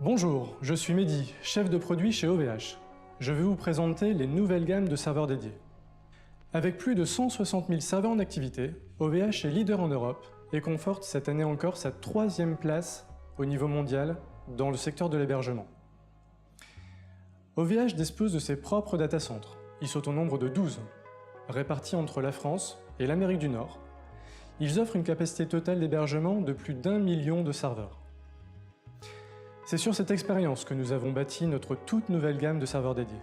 Bonjour, je suis Mehdi, chef de produit chez OVH. Je vais vous présenter les nouvelles gammes de serveurs dédiés. Avec plus de 160 000 serveurs en activité, OVH est leader en Europe et conforte cette année encore sa 3e place au niveau mondial dans le secteur de l'hébergement. OVH dispose de ses propres data centers. Ils sont au nombre de 12, répartis entre la France et l'Amérique du Nord. Ils offrent une capacité totale d'hébergement de plus d'1 million de serveurs. C'est sur cette expérience que nous avons bâti notre toute nouvelle gamme de serveurs dédiés.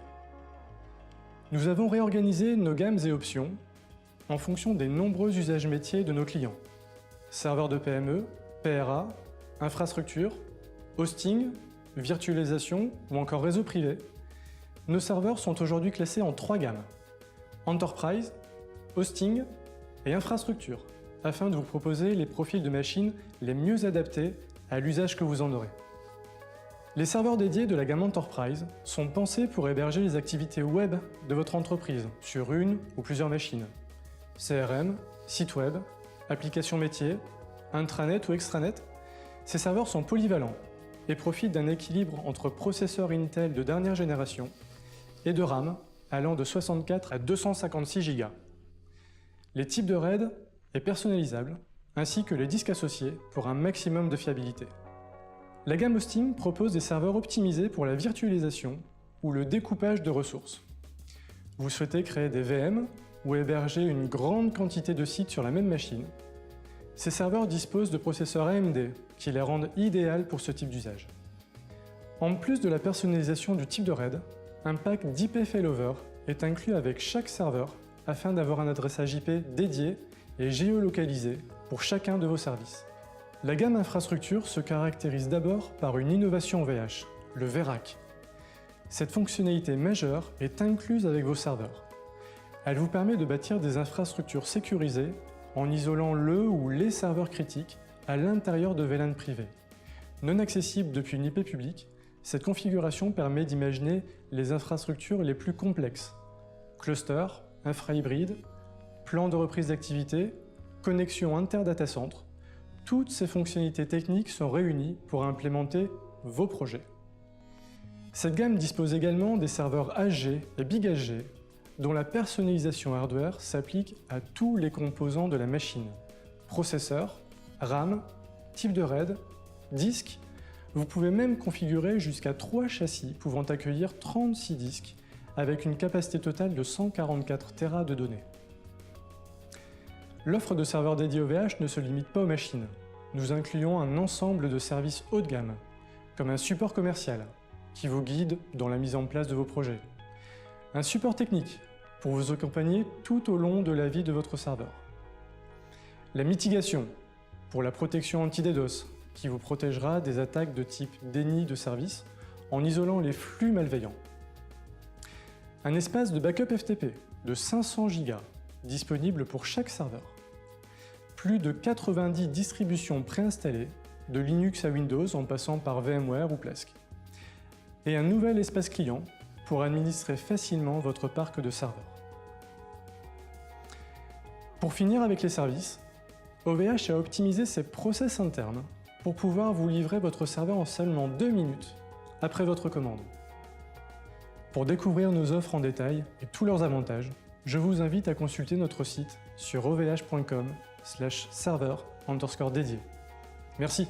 Nous avons réorganisé nos gammes et options en fonction des nombreux usages métiers de nos clients. Serveurs de PME, PRA, infrastructure, hosting, virtualisation ou encore réseau privé. Nos serveurs sont aujourd'hui classés en 3 gammes: Enterprise, Hosting et Infrastructure, afin de vous proposer les profils de machines les mieux adaptés à l'usage que vous en aurez. Les serveurs dédiés de la gamme Enterprise sont pensés pour héberger les activités web de votre entreprise sur une ou plusieurs machines. CRM, site web, applications métiers, intranet ou extranet, ces serveurs sont polyvalents et profitent d'un équilibre entre processeurs Intel de dernière génération et de RAM allant de 64 à 256 Go. Les types de RAID est personnalisable, ainsi que les disques associés pour un maximum de fiabilité. La gamme Hosting propose des serveurs optimisés pour la virtualisation ou le découpage de ressources. Vous souhaitez créer des VM ou héberger une grande quantité de sites sur la même machine. Ces serveurs disposent de processeurs AMD qui les rendent idéaux pour ce type d'usage. En plus de la personnalisation du type de RAID, un pack d'IP failover est inclus avec chaque serveur afin d'avoir un adressage IP dédié et géolocalisé pour chacun de vos services. La gamme infrastructure se caractérise d'abord par une innovation OVH, le VRAC. Cette fonctionnalité majeure est incluse avec vos serveurs. Elle vous permet de bâtir des infrastructures sécurisées en isolant le ou les serveurs critiques à l'intérieur de VLAN privés. Non accessibles depuis une IP publique, cette configuration permet d'imaginer les infrastructures les plus complexes: clusters, infra-hybrides, plans de reprise d'activité, connexions inter-data-centres. Toutes ces fonctionnalités techniques sont réunies pour implémenter vos projets. Cette gamme dispose également des serveurs HG et Big HG, dont la personnalisation hardware s'applique à tous les composants de la machine: processeur, RAM, type de RAID, disque. Vous pouvez même configurer jusqu'à 3 châssis pouvant accueillir 36 disques avec une capacité totale de 144 Tera de données. L'offre de serveurs dédiés OVH ne se limite pas aux machines. Nous incluons un ensemble de services haut de gamme, comme un support commercial, qui vous guide dans la mise en place de vos projets. Un support technique, pour vous accompagner tout au long de la vie de votre serveur. La mitigation, pour la protection anti-DDoS, qui vous protégera des attaques de type déni de service en isolant les flux malveillants. Un espace de backup FTP de 500 Go, disponible pour chaque serveur. Plus de 90 distributions préinstallées, de Linux à Windows en passant par VMware ou Plesk. Et un nouvel espace client pour administrer facilement votre parc de serveurs. Pour finir avec les services, OVH a optimisé ses process internes pour pouvoir vous livrer votre serveur en seulement 2 minutes après votre commande. Pour découvrir nos offres en détail et tous leurs avantages, je vous invite à consulter notre site sur ovh.com/serveur_dédié. Merci.